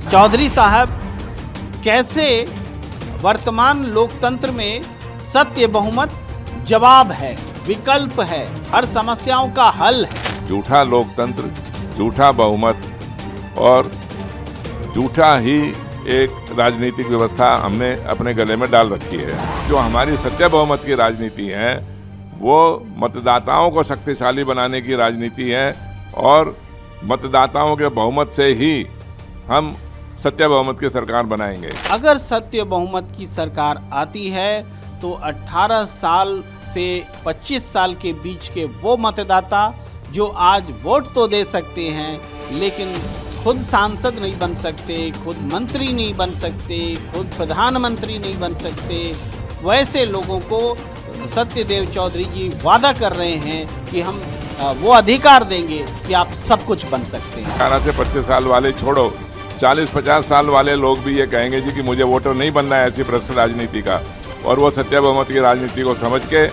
चौधरी साहब, कैसे वर्तमान लोकतंत्र में सत्य बहुमत जवाब है, विकल्प है, हर समस्याओं का हल है? झूठा लोकतंत्र, झूठा बहुमत और झूठा ही एक राजनीतिक व्यवस्था हमने अपने गले में डाल रखी है। जो हमारी सत्य बहुमत की राजनीति है वो मतदाताओं को शक्तिशाली बनाने की राजनीति है और मतदाताओं के बहुमत से ही हम सत्य बहुमत की सरकार बनाएंगे। अगर सत्य बहुमत की सरकार आती है तो 18 साल से 25 साल के बीच के वो मतदाता जो आज वोट तो दे सकते हैं लेकिन खुद सांसद नहीं बन सकते, खुद मंत्री नहीं बन सकते, खुद प्रधानमंत्री नहीं बन सकते, वैसे लोगों को सत्यदेव चौधरी जी वादा कर रहे हैं कि हम वो अधिकार देंगे कि आप सब कुछ बन सकते हैं। 18 से 25 साल वाले छोड़ो, 40-50 साल वाले लोग भी ये कहेंगे जी कि मुझे वोटर नहीं बनना है ऐसी भ्रष्ट राजनीति का, और वो सत्य बहुमत की राजनीति को समझ के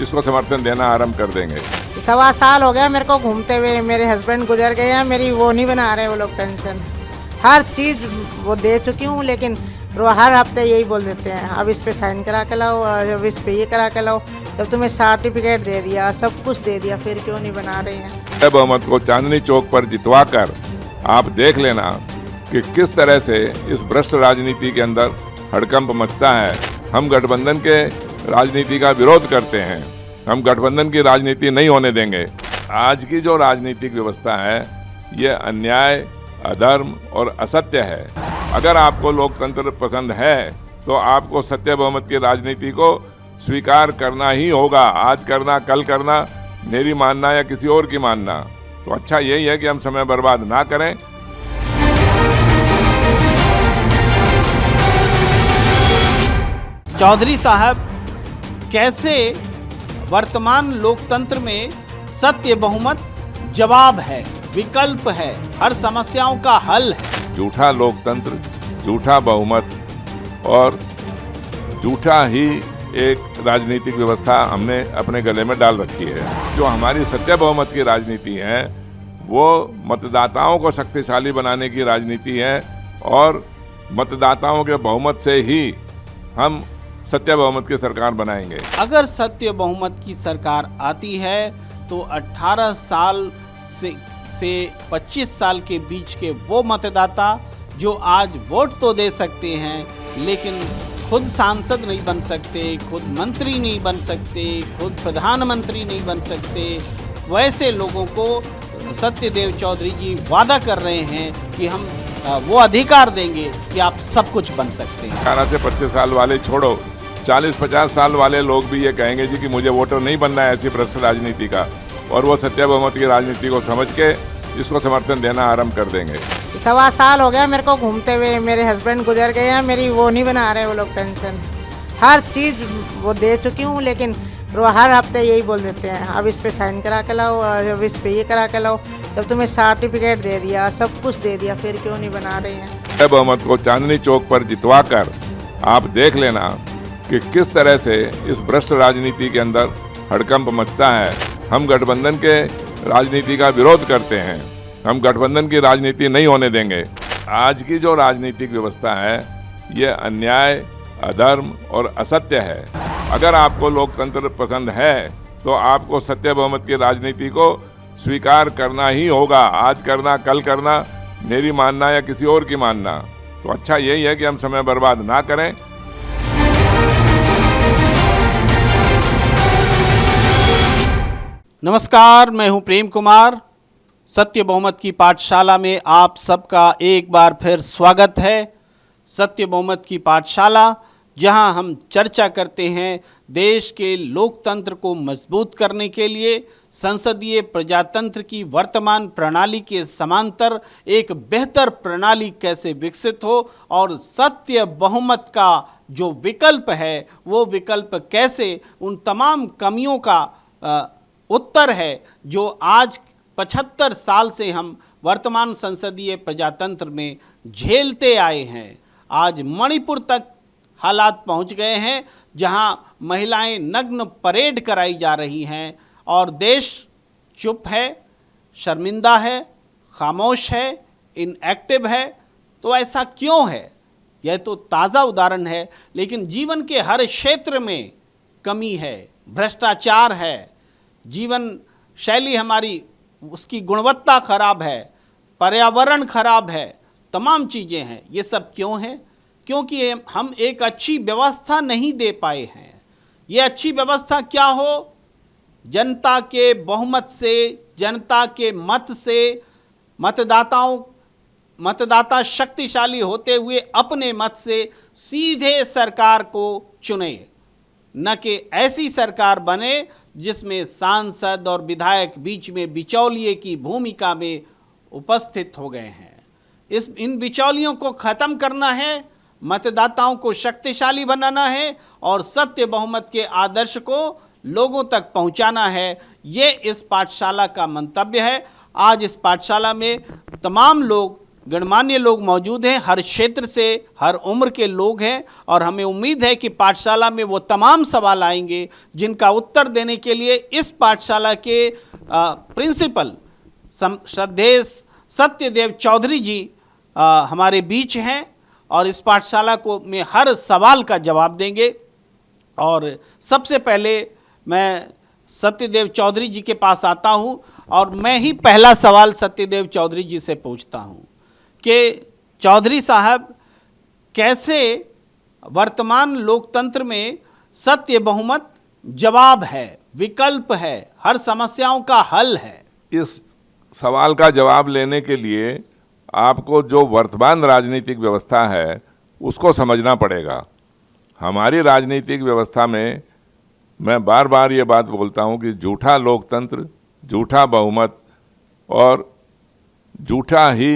इसको समर्थन देना आरंभ कर देंगे। 1.25 साल हो गया मेरे को घूमते हुए, मेरे हस्बैंड गुजर गए हैं, मेरी वो नहीं बना रहे वो लोग पेंशन, हर चीज़ वो दे चुकी हूँ लेकिन वो हर हफ्ते यही बोल देते हैं अब इस पे साइन करा के लाओ, अब इस पे ये करा के लाओ, जब तुम्हें सर्टिफिकेट दे दिया, सब कुछ दे दिया, फिर क्यों नहीं बना रहे हैं? सत्य बहुमत को चांदनी चौक पर जितवा कर आप देख लेना कि किस तरह से इस भ्रष्ट राजनीति के अंदर हड़कंप मचता है। हम गठबंधन के राजनीति का विरोध करते हैं, हम गठबंधन की राजनीति नहीं होने देंगे। आज की जो राजनीतिक व्यवस्था है ये अन्याय, अधर्म और असत्य है। अगर आपको लोकतंत्र पसंद है तो आपको सत्य बहुमत की राजनीति को स्वीकार करना ही होगा। आज करना, कल करना, मेरी मानना या किसी और की मानना, तो अच्छा यही है कि हम समय बर्बाद ना करें। चौधरी साहब, कैसे वर्तमान लोकतंत्र में सत्य बहुमत जवाब है, विकल्प है, हर समस्याओं का हल है? झूठा लोकतंत्र, झूठा बहुमत और झूठा ही एक राजनीतिक व्यवस्था हमने अपने गले में डाल रखी है। जो हमारी सत्य बहुमत की राजनीति है वो मतदाताओं को शक्तिशाली बनाने की राजनीति है और मतदाताओं के बहुमत से ही हम सत्य बहुमत की सरकार बनाएंगे। अगर सत्य बहुमत की सरकार आती है तो 18 साल से 25 साल के बीच के वो मतदाता जो आज वोट तो दे सकते हैं लेकिन खुद सांसद नहीं बन सकते, खुद मंत्री नहीं बन सकते, खुद प्रधानमंत्री नहीं बन सकते, वैसे लोगों को सत्यदेव चौधरी जी वादा कर रहे हैं कि हम वो अधिकार देंगे कि आप सब कुछ बन सकते हैं। 18 से 25 साल वाले छोड़ो, 40-50 साल वाले लोग भी ये कहेंगे जी कि मुझे वोटर नहीं बनना है ऐसी भ्रष्ट राजनीति का, और वो सत्य बहुमत की राजनीति को समझ के इसको समर्थन देना आरंभ कर देंगे। 1.25 साल हो गया मेरे को घूमते हुए, मेरे हस्बैंड गुजर गए हैं, मेरी वो नहीं बना रहे वो लोग पेंशन, हर चीज़ वो दे चुकी हूँ लेकिन वो हर हफ्ते यही बोल देते हैं अब इस पे साइन करा के लाओ, अब इस पे ये करा के लाओ, जब तुम्हें सर्टिफिकेट दे दिया, सब कुछ दे दिया, फिर क्यों नहीं बना रहे हैं? सत्य बहुमत को चांदनी चौक पर जितवा कर आप देख लेना कि किस तरह से इस भ्रष्ट राजनीति के अंदर हड़कंप मचता है। हम गठबंधन के राजनीति का विरोध करते हैं, हम गठबंधन की राजनीति नहीं होने देंगे। आज की जो राजनीतिक व्यवस्था है ये अन्याय, अधर्म और असत्य है। अगर आपको लोकतंत्र पसंद है तो आपको सत्य बहुमत की राजनीति को स्वीकार करना ही होगा। आज करना, कल करना, मेरी मानना या किसी और की मानना, तो अच्छा यही है कि हम समय बर्बाद ना करें। नमस्कार, मैं हूं प्रेम कुमार। सत्य बहुमत की पाठशाला में आप सबका एक बार फिर स्वागत है। सत्य बहुमत की पाठशाला, जहां हम चर्चा करते हैं देश के लोकतंत्र को मजबूत करने के लिए संसदीय प्रजातंत्र की वर्तमान प्रणाली के समांतर एक बेहतर प्रणाली कैसे विकसित हो और सत्य बहुमत का जो विकल्प है वो विकल्प कैसे उन तमाम कमियों का उत्तर है जो आज 75 साल से हम वर्तमान संसदीय प्रजातंत्र में झेलते आए हैं। आज मणिपुर तक हालात पहुंच गए हैं जहां महिलाएं नग्न परेड कराई जा रही हैं और देश चुप है, शर्मिंदा है, खामोश है, इनएक्टिव है। तो ऐसा क्यों है? यह तो ताज़ा उदाहरण है, लेकिन जीवन के हर क्षेत्र में कमी है, भ्रष्टाचार है, जीवन शैली हमारी उसकी गुणवत्ता खराब है, पर्यावरण खराब है, तमाम चीज़ें हैं। ये सब क्यों है? क्योंकि हम एक अच्छी व्यवस्था नहीं दे पाए हैं। ये अच्छी व्यवस्था क्या हो? जनता के बहुमत से, जनता के मत से, मतदाता शक्तिशाली होते हुए अपने मत से सीधे सरकार को चुने, न कि ऐसी सरकार बने जिसमें सांसद और विधायक बीच में बिचौलिए की भूमिका में उपस्थित हो गए हैं। इन बिचौलियों को खत्म करना है, मतदाताओं को शक्तिशाली बनाना है और सत्य बहुमत के आदर्श को लोगों तक पहुंचाना है। ये इस पाठशाला का मंतव्य है। आज इस पाठशाला में तमाम लोग, गणमान्य लोग मौजूद हैं, हर क्षेत्र से, हर उम्र के लोग हैं और हमें उम्मीद है कि पाठशाला में वो तमाम सवाल आएंगे जिनका उत्तर देने के लिए इस पाठशाला के प्रिंसिपल श्रद्धेय सत्यदेव चौधरी जी हमारे बीच हैं और इस पाठशाला को में हर सवाल का जवाब देंगे। और सबसे पहले मैं सत्यदेव चौधरी जी के पास आता हूं और मैं ही पहला सवाल सत्यदेव चौधरी जी से पूछता हूं कि चौधरी साहब, कैसे वर्तमान लोकतंत्र में सत्य बहुमत जवाब है, विकल्प है, हर समस्याओं का हल है? इस सवाल का जवाब लेने के लिए आपको जो वर्तमान राजनीतिक व्यवस्था है उसको समझना पड़ेगा। हमारी राजनीतिक व्यवस्था में मैं बार बार ये बात बोलता हूँ कि झूठा लोकतंत्र, झूठा बहुमत और झूठा ही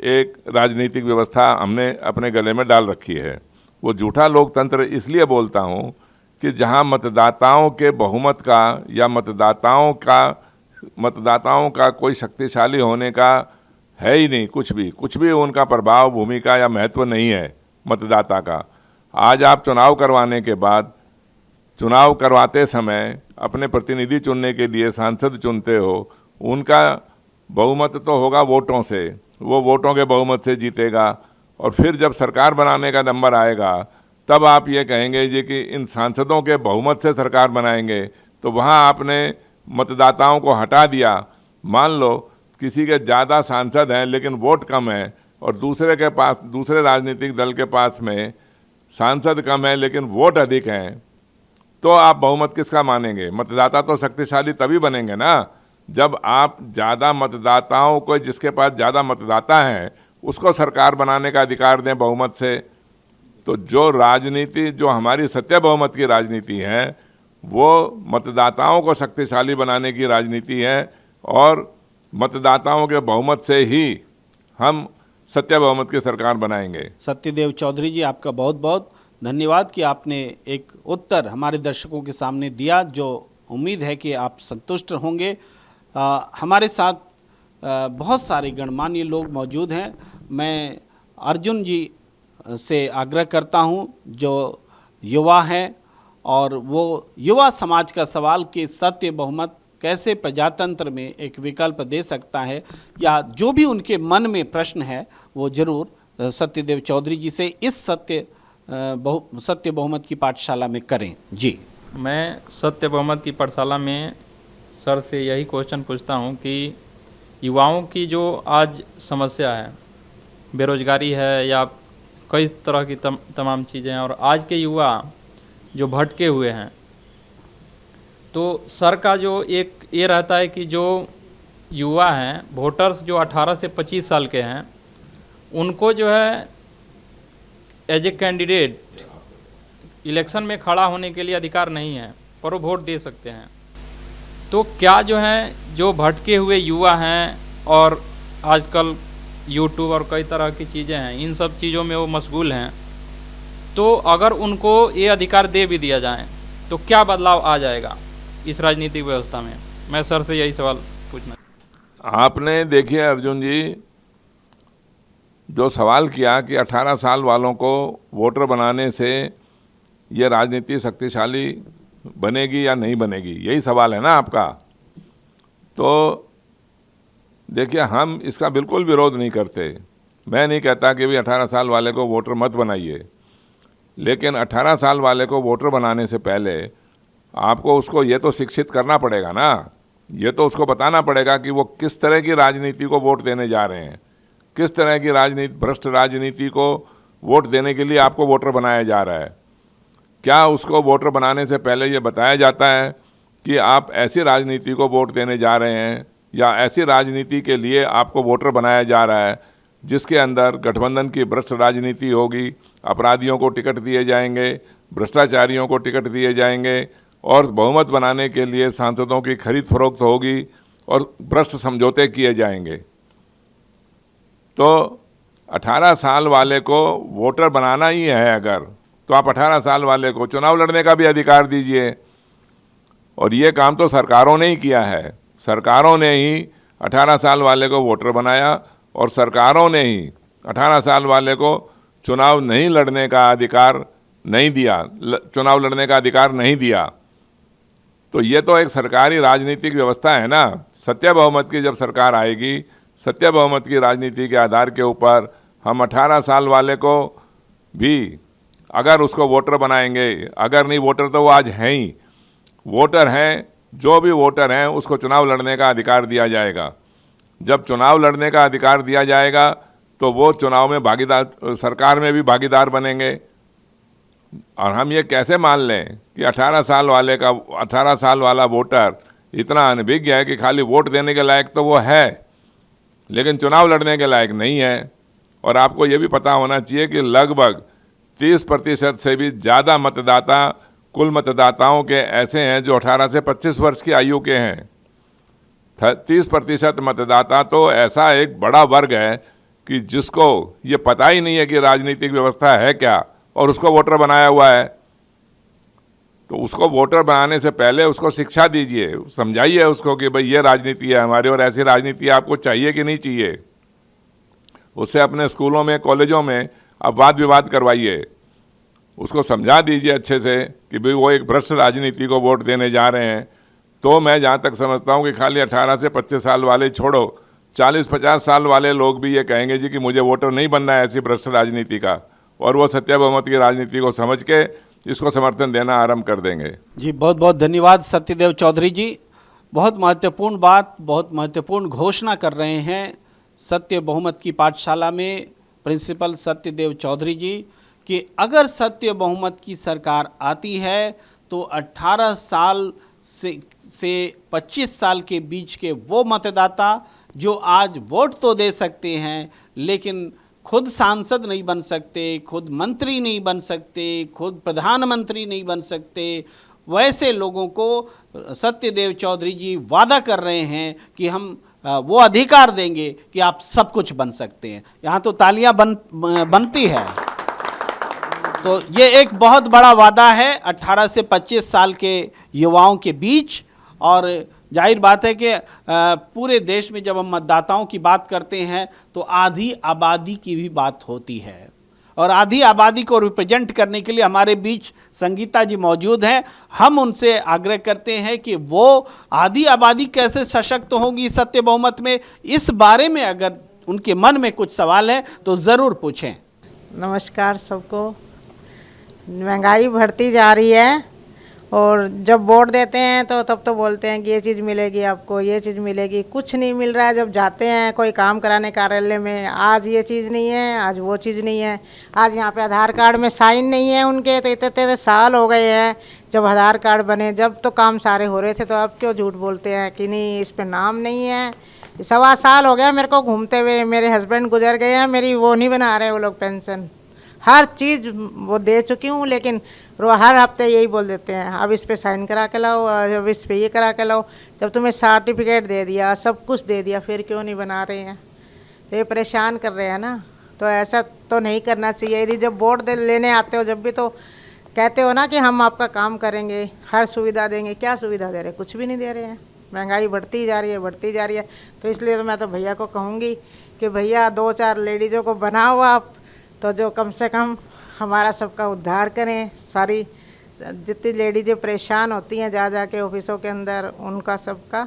एक राजनीतिक व्यवस्था हमने अपने गले में डाल रखी है। वो झूठा लोकतंत्र इसलिए बोलता हूँ कि जहाँ मतदाताओं के बहुमत का या मतदाताओं का कोई शक्तिशाली होने का है ही नहीं, कुछ भी उनका प्रभाव, भूमिका या महत्व नहीं है मतदाता का। आज आप चुनाव करवाने के बाद, चुनाव करवाते समय अपने प्रतिनिधि चुनने के लिए सांसद चुनते हो, उनका बहुमत तो होगा वोटों से, वो वोटों के बहुमत से जीतेगा और फिर जब सरकार बनाने का नंबर आएगा तब आप ये कहेंगे जी कि इन सांसदों के बहुमत से सरकार बनाएंगे। तो वहाँ आपने मतदाताओं को हटा दिया। मान लो किसी के ज़्यादा सांसद हैं लेकिन वोट कम है और दूसरे राजनीतिक दल के पास में सांसद कम है लेकिन वोट अधिक हैं, तो आप बहुमत किसका मानेंगे? मतदाता तो शक्तिशाली तभी बनेंगे ना जब आप ज़्यादा मतदाताओं को, जिसके पास ज़्यादा मतदाता हैं उसको सरकार बनाने का अधिकार दें बहुमत से। तो जो राजनीति, जो हमारी सत्य बहुमत की राजनीति है, वो मतदाताओं को शक्तिशाली बनाने की राजनीति है और मतदाताओं के बहुमत से ही हम सत्य बहुमत की सरकार बनाएंगे। सत्यदेव चौधरी जी, आपका बहुत बहुत धन्यवाद कि आपने एक उत्तर हमारे दर्शकों के सामने दिया, जो उम्मीद है कि आप संतुष्ट होंगे। हमारे साथ बहुत सारे गणमान्य लोग मौजूद हैं। मैं अर्जुन जी से आग्रह करता हूं, जो युवा हैं और वो युवा समाज का सवाल कि सत्य बहुमत कैसे प्रजातंत्र में एक विकल्प दे सकता है, या जो भी उनके मन में प्रश्न है वो जरूर सत्यदेव चौधरी जी से इस सत्य बहुमत की पाठशाला में करें। जी, मैं सत्य बहुमत की पाठशाला में सर से यही क्वेश्चन पूछता हूं कि युवाओं की जो आज समस्या है, बेरोजगारी है या कई तरह की तमाम चीज़ें हैं, और आज के युवा जो भटके हुए हैं, तो सर का जो एक ये रहता है कि जो युवा हैं, वोटर्स जो 18 से 25 साल के हैं, उनको जो है एज ए कैंडिडेट इलेक्शन में खड़ा होने के लिए अधिकार नहीं है, पर वो वोट दे सकते हैं। तो क्या जो है, जो भटके हुए युवा हैं और आजकल यूट्यूब और कई तरह की चीज़ें हैं, इन सब चीज़ों में वो मशगूल हैं, तो अगर उनको ये अधिकार दे भी दिया जाए तो क्या बदलाव आ जाएगा इस राजनीतिक व्यवस्था में? मैं सर से यही सवाल पूछना। आपने देखिए अर्जुन जी, जो सवाल किया कि 18 साल वालों को वोटर बनाने से ये राजनीति शक्तिशाली बनेगी या नहीं बनेगी, यही सवाल है ना आपका। तो देखिए, हम इसका बिल्कुल विरोध नहीं करते, मैं नहीं कहता कि भी 18 साल वाले को वोटर मत बनाइए, लेकिन 18 साल वाले को वोटर बनाने से पहले आपको उसको ये तो शिक्षित करना पड़ेगा ना, ये तो उसको बताना पड़ेगा कि वो किस तरह की राजनीति को वोट देने जा रहे हैं, किस तरह की राजनीति, भ्रष्ट राजनीति को वोट देने के लिए आपको वोटर बनाया जा रहा है। क्या उसको वोटर बनाने से पहले ये बताया जाता है कि आप ऐसी राजनीति को वोट देने जा रहे हैं या ऐसी राजनीति के लिए आपको वोटर बनाया जा रहा है जिसके अंदर गठबंधन की भ्रष्ट राजनीति होगी, अपराधियों को टिकट दिए जाएंगे, भ्रष्टाचारियों को टिकट दिए जाएंगे और बहुमत बनाने के लिए सांसदों की खरीद फरोख्त होगी और भ्रष्ट समझौते किए जाएंगे। तो 18 साल वाले को वोटर बनाना ही है अगर, तो आप 18 साल वाले को चुनाव लड़ने का भी अधिकार दीजिए। और ये काम तो सरकारों ने ही किया है, सरकारों ने ही 18 साल वाले को वोटर बनाया और सरकारों ने ही 18 साल वाले को चुनाव नहीं लड़ने का अधिकार नहीं दिया, चुनाव लड़ने का अधिकार नहीं दिया। तो ये तो एक सरकारी राजनीतिक व्यवस्था है ना। सत्य बहुमत की जब सरकार आएगी, सत्य बहुमत की राजनीति के आधार के ऊपर हम 18 साल वाले को भी अगर उसको वोटर बनाएंगे, अगर नहीं वोटर तो वो आज हैं ही, वोटर हैं, जो भी वोटर हैं उसको चुनाव लड़ने का अधिकार दिया जाएगा। जब चुनाव लड़ने का अधिकार दिया जाएगा तो वो चुनाव में भागीदार, सरकार में भी भागीदार बनेंगे। और हम ये कैसे मान लें कि 18 साल वाला वोटर इतना अनभिज्ञ है कि खाली वोट देने के लायक तो वो है लेकिन चुनाव लड़ने के लायक नहीं है। और आपको ये भी पता होना चाहिए कि लगभग 30% से भी ज़्यादा मतदाता कुल मतदाताओं के ऐसे हैं जो 18 से 25 वर्ष की आयु के हैं। 30% मतदाता तो ऐसा एक बड़ा वर्ग है कि जिसको ये पता ही नहीं है कि राजनीतिक व्यवस्था है क्या और उसको वोटर बनाया हुआ है। तो उसको वोटर बनाने से पहले उसको शिक्षा दीजिए, समझाइए उसको कि भाई ये राजनीति है हमारी और ऐसी राजनीति आपको चाहिए कि नहीं चाहिए। उससे अपने स्कूलों में, कॉलेजों में आप वाद विवाद करवाइए, उसको समझा दीजिए अच्छे से कि भाई वो एक भ्रष्ट राजनीति को वोट देने जा रहे हैं। तो मैं जहाँ तक समझता हूँ कि खाली 18 से 25 साल वाले छोड़ो, 40-50 साल वाले लोग भी ये कहेंगे जी कि मुझे वोटर नहीं बनना है ऐसी भ्रष्ट राजनीति का, और वो सत्य बहुमत की राजनीति को समझ के इसको समर्थन देना आरंभ कर देंगे। जी बहुत बहुत धन्यवाद सत्यदेव चौधरी जी। बहुत महत्वपूर्ण बात, बहुत महत्वपूर्ण घोषणा कर रहे हैं सत्य बहुमत की पाठशाला में प्रिंसिपल सत्यदेव चौधरी जी कि अगर सत्य बहुमत की सरकार आती है तो 18 साल से 25 साल के बीच के वो मतदाता जो आज वोट तो दे सकते हैं लेकिन खुद सांसद नहीं बन सकते, खुद मंत्री नहीं बन सकते, खुद प्रधानमंत्री नहीं बन सकते, वैसे लोगों को सत्यदेव चौधरी जी वादा कर रहे हैं कि हम वो अधिकार देंगे कि आप सब कुछ बन सकते हैं। यहाँ तो तालियां बनती है। तो ये एक बहुत बड़ा वादा है 18 से 25 साल के युवाओं के बीच। और जाहिर बात है कि पूरे देश में जब हम मतदाताओं की बात करते हैं तो आधी आबादी की भी बात होती है और आधी आबादी को रिप्रेजेंट करने के लिए हमारे बीच संगीता जी मौजूद हैं। हम उनसे आग्रह करते हैं कि वो आधी आबादी कैसे सशक्त होगी सत्य बहुमत में, इस बारे में अगर उनके मन में कुछ सवाल है तो ज़रूर पूछें। नमस्कार सबको। महंगाई बढ़ती जा रही है और जब वोट देते हैं तो तब तो बोलते हैं कि ये चीज़ मिलेगी आपको, ये चीज़ मिलेगी, कुछ नहीं मिल रहा है। जब जाते हैं कोई काम कराने कार्यालय में, आज ये चीज़ नहीं है, आज वो चीज़ नहीं है, आज यहाँ पे आधार कार्ड में साइन नहीं है उनके, तो इतने साल हो गए हैं जब आधार कार्ड बने, जब तो काम सारे हो रहे थे, तो अब क्यों झूठ बोलते हैं कि नहीं इस पर नाम नहीं है। 1.25 साल हो गया मेरे को घूमते हुए, मेरे हस्बैंड गुजर गए हैं, मेरी वो नहीं बना रहे वो लोग पेंशन, हर चीज़ वो दे चुकी हूँ लेकिन हर हफ्ते यही बोल देते हैं अब इस पे साइन करा के लाओ, अब इस पे ये करा के लाओ। जब तुम्हें सर्टिफिकेट दे दिया, सब कुछ दे दिया, फिर क्यों नहीं बना रहे हैं। तो ये परेशान कर रहे हैं ना। तो ऐसा तो नहीं करना चाहिए। यदि जब वोट लेने आते हो जब भी तो कहते हो ना कि हम आपका काम करेंगे, हर सुविधा देंगे। क्या सुविधा दे रहे? कुछ भी नहीं दे रहे हैं। महंगाई बढ़ती जा रही है, बढ़ती जा रही है। तो इसलिए तो मैं तो भैया को कहूँगी कि भैया 2-4 लेडीज़ों को बनाओ आप, तो जो कम से कम हमारा सबका उद्धार करें। सारी जितनी लेडीज़ें परेशान होती हैं जा के ऑफिसों के अंदर, उनका सबका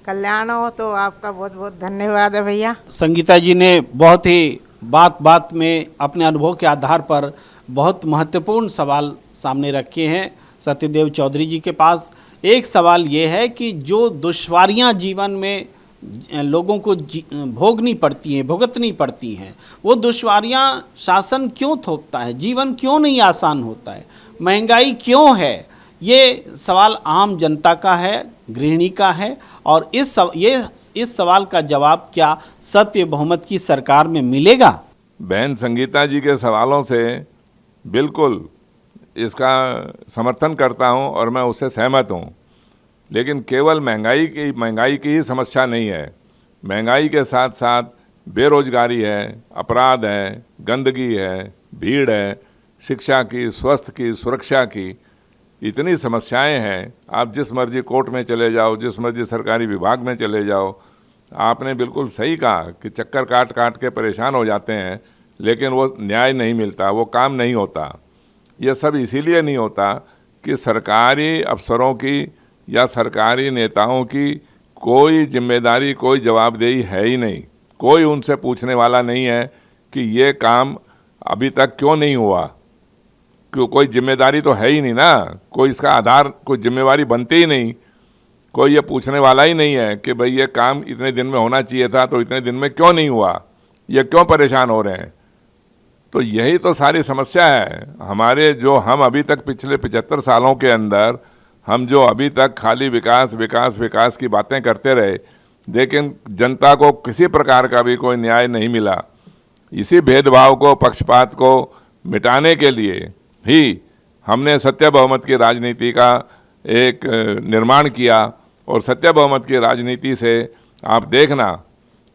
कल्याण हो। तो आपका बहुत बहुत धन्यवाद है भैया। संगीता जी ने बहुत ही बात बात में अपने अनुभव के आधार पर बहुत महत्वपूर्ण सवाल सामने रखे हैं सत्यदेव चौधरी जी के पास। एक सवाल ये है कि जो दुश्वारियां जीवन में लोगों को भोगनी पड़ती हैं, भुगतनी पड़ती हैं, वो दुश्वारियां शासन क्यों थोपता है? जीवन क्यों नहीं आसान होता है? महंगाई क्यों है? ये सवाल आम जनता का है, गृहिणी का है। और इस सवाल का जवाब क्या सत्य बहुमत की सरकार में मिलेगा? बहन संगीता जी के सवालों से बिल्कुल इसका समर्थन करता हूं और मैं उससे सहमत हूं। लेकिन केवल महंगाई की ही समस्या नहीं है। महंगाई के साथ साथ बेरोजगारी है, अपराध है, गंदगी है, भीड़ है, शिक्षा की, स्वास्थ्य की, सुरक्षा की इतनी समस्याएं हैं। आप जिस मर्जी कोर्ट में चले जाओ, जिस मर्जी सरकारी विभाग में चले जाओ, आपने बिल्कुल सही कहा कि चक्कर काट काट के परेशान हो जाते हैं, लेकिन वो न्याय नहीं मिलता, वो काम नहीं होता। ये सब इसीलिए नहीं होता कि सरकारी अफसरों की या सरकारी नेताओं की कोई जिम्मेदारी, कोई जवाबदेही है ही नहीं। कोई उनसे पूछने वाला नहीं है कि ये काम अभी तक क्यों नहीं हुआ, क्यों? कोई जिम्मेदारी तो है ही नहीं ना, कोई इसका आधार, कोई जिम्मेवारी बनती ही नहीं। कोई ये पूछने वाला ही नहीं है कि भाई ये काम इतने दिन में होना चाहिए था तो इतने दिन में क्यों नहीं हुआ, ये क्यों परेशान हो रहे हैं। तो यही तो सारी समस्या है हमारे, जो हम अभी तक पिछले 75 सालों के अंदर हम जो अभी तक खाली विकास विकास विकास की बातें करते रहे, लेकिन जनता को किसी प्रकार का भी कोई न्याय नहीं मिला। इसी भेदभाव को, पक्षपात को मिटाने के लिए ही हमने सत्य बहुमत की राजनीति का एक निर्माण किया। और सत्य बहुमत की राजनीति से आप देखना,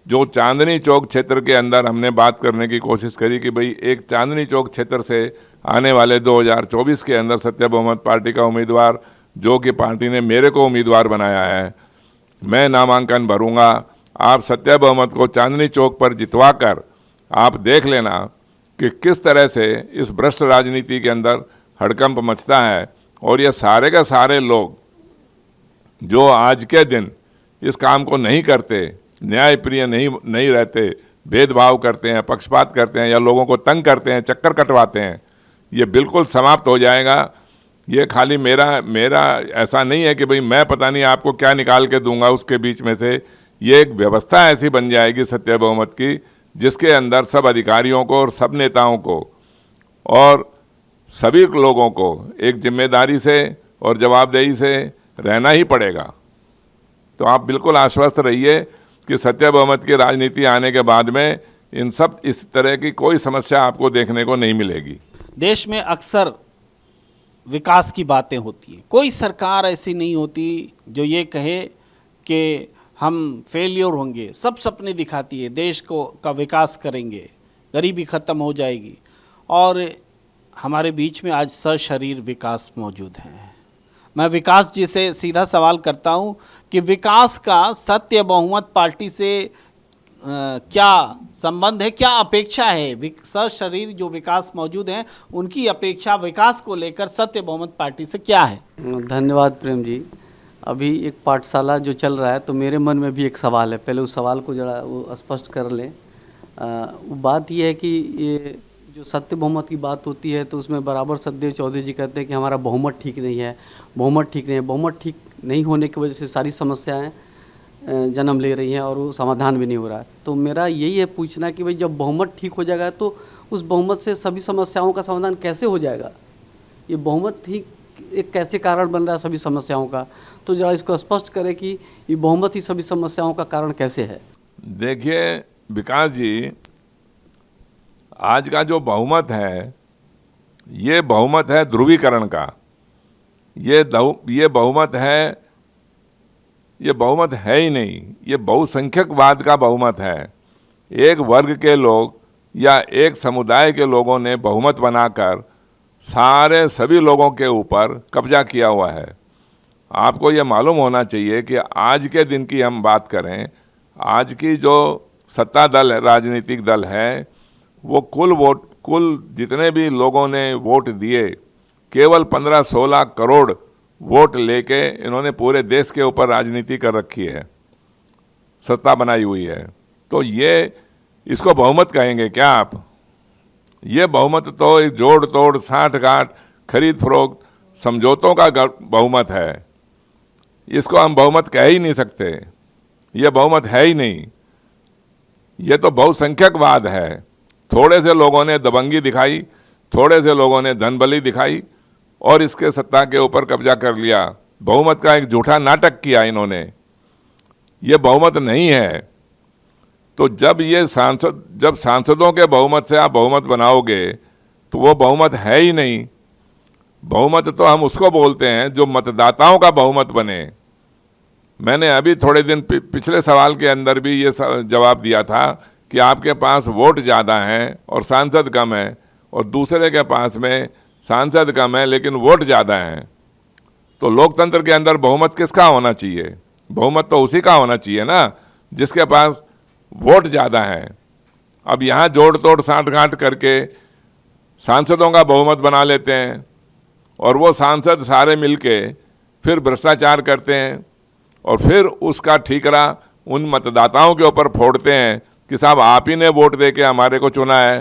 जो चांदनी चौक क्षेत्र के अंदर हमने बात करने की कोशिश करी कि भाई एक चांदनी चौक क्षेत्र से आने वाले 2024 के अंदर सत्य बहुमत पार्टी का उम्मीदवार, जो कि पार्टी ने मेरे को उम्मीदवार बनाया है, मैं नामांकन भरूंगा। आप सत्य बहुमत को चांदनी चौक पर जितवा कर आप देख लेना कि किस तरह से इस भ्रष्ट राजनीति के अंदर हड़कंप मचता है। और ये सारे के सारे लोग जो आज के दिन इस काम को नहीं करते, न्यायप्रिय नहीं रहते, भेदभाव करते हैं, पक्षपात करते हैं या लोगों को तंग करते हैं, चक्कर कटवाते हैं, ये बिल्कुल समाप्त हो जाएगा। ये खाली मेरा ऐसा नहीं है कि भाई मैं पता नहीं आपको क्या निकाल के दूंगा उसके बीच में से। ये एक व्यवस्था ऐसी बन जाएगी सत्य बहुमत की, जिसके अंदर सब अधिकारियों को और सब नेताओं को और सभी लोगों को एक जिम्मेदारी से और जवाबदेही से रहना ही पड़ेगा। तो आप बिल्कुल आश्वस्त रहिए कि सत्य बहुमत की राजनीति आने के बाद में इस तरह की कोई समस्या आपको देखने को नहीं मिलेगी। देश में अक्सर विकास की बातें होती हैं, कोई सरकार ऐसी नहीं होती जो ये कहे कि हम फेलियर होंगे। सब सपने दिखाती है, देश का विकास करेंगे, गरीबी ख़त्म हो जाएगी। और हमारे बीच में आज सशरीर विकास मौजूद है। मैं विकास जी से सीधा सवाल करता हूं कि विकास का सत्य बहुमत पार्टी से क्या संबंध है, क्या अपेक्षा है? सशरीर जो विकास मौजूद हैं उनकी अपेक्षा विकास को लेकर सत्य बहुमत पार्टी से क्या है? धन्यवाद प्रेम जी। अभी एक पाठशाला जो चल रहा है तो मेरे मन में भी एक सवाल है, पहले उस सवाल को जरा वो स्पष्ट कर लें। वो बात ये है कि ये जो सत्य बहुमत की बात होती है तो उसमें बराबर सत्यदेव चौधरी जी कहते हैं कि हमारा बहुमत ठीक नहीं है, बहुमत ठीक नहीं है। बहुमत ठीक नहीं होने की वजह से सारी समस्याएं जन्म ले रही हैं और वो समाधान भी नहीं हो रहा है। तो मेरा यही है पूछना कि भाई जब बहुमत ठीक हो जाएगा तो उस बहुमत से सभी समस्याओं का समाधान कैसे हो जाएगा? ये बहुमत ठीक एक कैसे कारण बन रहा है सभी समस्याओं का? तो जरा इसको स्पष्ट करें कि ये बहुमत ही सभी समस्याओं का कारण कैसे है। देखिए विकास जी, आज का जो बहुमत है ये बहुमत है ध्रुवीकरण का। ये बहुमत है ही नहीं, ये बहुसंख्यकवाद का बहुमत है। एक वर्ग के लोग या एक समुदाय के लोगों ने बहुमत बनाकर सारे सभी लोगों के ऊपर कब्जा किया हुआ है। आपको ये मालूम होना चाहिए कि आज के दिन की हम बात करें, आज की जो सत्ता दल है, राजनीतिक दल है, वो कुल जितने भी लोगों ने वोट दिए, केवल 15-16 करोड़ वोट लेके इन्होंने पूरे देश के ऊपर राजनीति कर रखी है, सत्ता बनाई हुई है। तो ये इसको बहुमत कहेंगे क्या आप? ये बहुमत तो एक जोड़ तोड़, साठ गांठ, खरीद फरोख्त, समझौतों का बहुमत है। इसको हम बहुमत कह ही नहीं सकते। ये बहुमत है ही नहीं। ये तो बहुसंख्यकवाद है। थोड़े से लोगों ने दबंगी दिखाई, थोड़े से लोगों ने धनबली दिखाई और इसके सत्ता के ऊपर कब्जा कर लिया। बहुमत का एक झूठा नाटक किया इन्होंने। ये बहुमत नहीं है। तो जब सांसदों के बहुमत से आप बहुमत बनाओगे तो वो बहुमत है ही नहीं। बहुमत तो हम उसको बोलते हैं जो मतदाताओं का बहुमत बने। मैंने अभी थोड़े दिन पिछले सवाल के अंदर भी ये जवाब दिया था कि आपके पास वोट ज़्यादा हैं और सांसद कम है, और दूसरे के पास में सांसद कम है लेकिन वोट ज़्यादा हैं। तो लोकतंत्र के अंदर बहुमत किसका होना चाहिए? बहुमत तो उसी का होना चाहिए ना जिसके पास वोट ज़्यादा है। अब यहाँ जोड़ तोड़ साठ गांठ करके सांसदों का बहुमत बना लेते हैं और वो सांसद सारे मिलके फिर भ्रष्टाचार करते हैं और फिर उसका ठीकरा उन मतदाताओं के ऊपर फोड़ते हैं कि साहब आप ही ने वोट दे के हमारे को चुना है।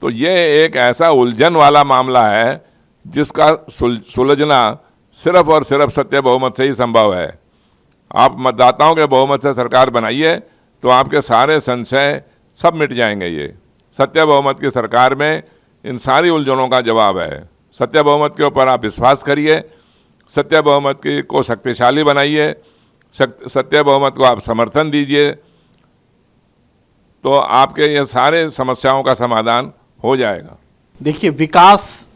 तो ये एक ऐसा उलझन वाला मामला है जिसका सुलझना सिर्फ और सिर्फ सत्य बहुमत से ही संभव है। आप मतदाताओं के बहुमत से सरकार बनाइए तो आपके सारे संशय सब मिट जाएंगे। ये सत्य बहुमत की सरकार में इन सारी उलझनों का जवाब है। सत्य बहुमत के ऊपर आप विश्वास करिए, सत्य बहुमत को शक्तिशाली बनाइए, सत्य बहुमत को आप समर्थन दीजिए, तो आपके ये सारे समस्याओं का समाधान हो जाएगा। देखिए, विकास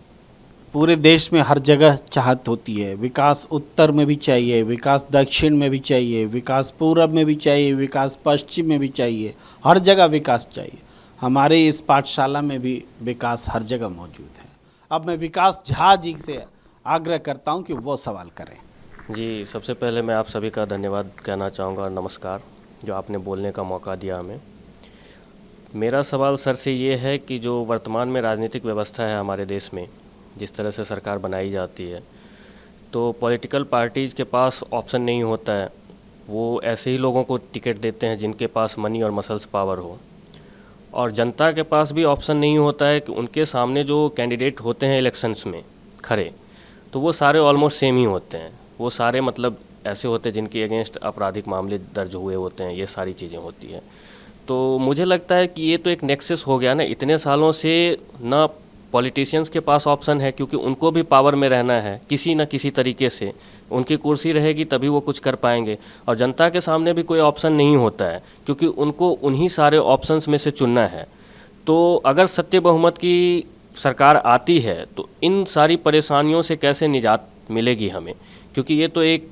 पूरे देश में हर जगह चाहत होती है। विकास उत्तर में भी चाहिए, विकास दक्षिण में भी चाहिए, विकास पूरब में भी चाहिए, विकास पश्चिम में भी चाहिए, हर जगह विकास चाहिए। हमारे इस पाठशाला में भी विकास हर जगह मौजूद है। अब मैं विकास झा जी से आग्रह करता हूं कि वो सवाल करें। जी, सबसे पहले मैं आप सभी का धन्यवाद कहना चाहूँगा, नमस्कार, जो आपने बोलने का मौका दिया हमें। मेरा सवाल सर से ये है कि जो वर्तमान में राजनीतिक व्यवस्था है हमारे देश में, जिस तरह से सरकार बनाई जाती है, तो पॉलिटिकल पार्टीज़ के पास ऑप्शन नहीं होता है। वो ऐसे ही लोगों को टिकट देते हैं जिनके पास मनी और मसल्स पावर हो, और जनता के पास भी ऑप्शन नहीं होता है कि उनके सामने जो कैंडिडेट होते हैं इलेक्शंस में खड़े, तो वो सारे ऑलमोस्ट सेम ही होते हैं। वो सारे मतलब ऐसे होते हैं जिनके अगेंस्ट आपराधिक मामले दर्ज हुए होते हैं। ये सारी चीज़ें होती हैं। तो मुझे लगता है कि ये तो एक नेक्सस हो गया ना। इतने सालों से ना पॉलिटिशियंस के पास ऑप्शन है, क्योंकि उनको भी पावर में रहना है किसी न किसी तरीके से। उनकी कुर्सी रहेगी तभी वो कुछ कर पाएंगे, और जनता के सामने भी कोई ऑप्शन नहीं होता है क्योंकि उनको उन्हीं सारे ऑप्शंस में से चुनना है। तो अगर सत्य बहुमत की सरकार आती है तो इन सारी परेशानियों से कैसे निजात मिलेगी हमें? क्योंकि ये तो एक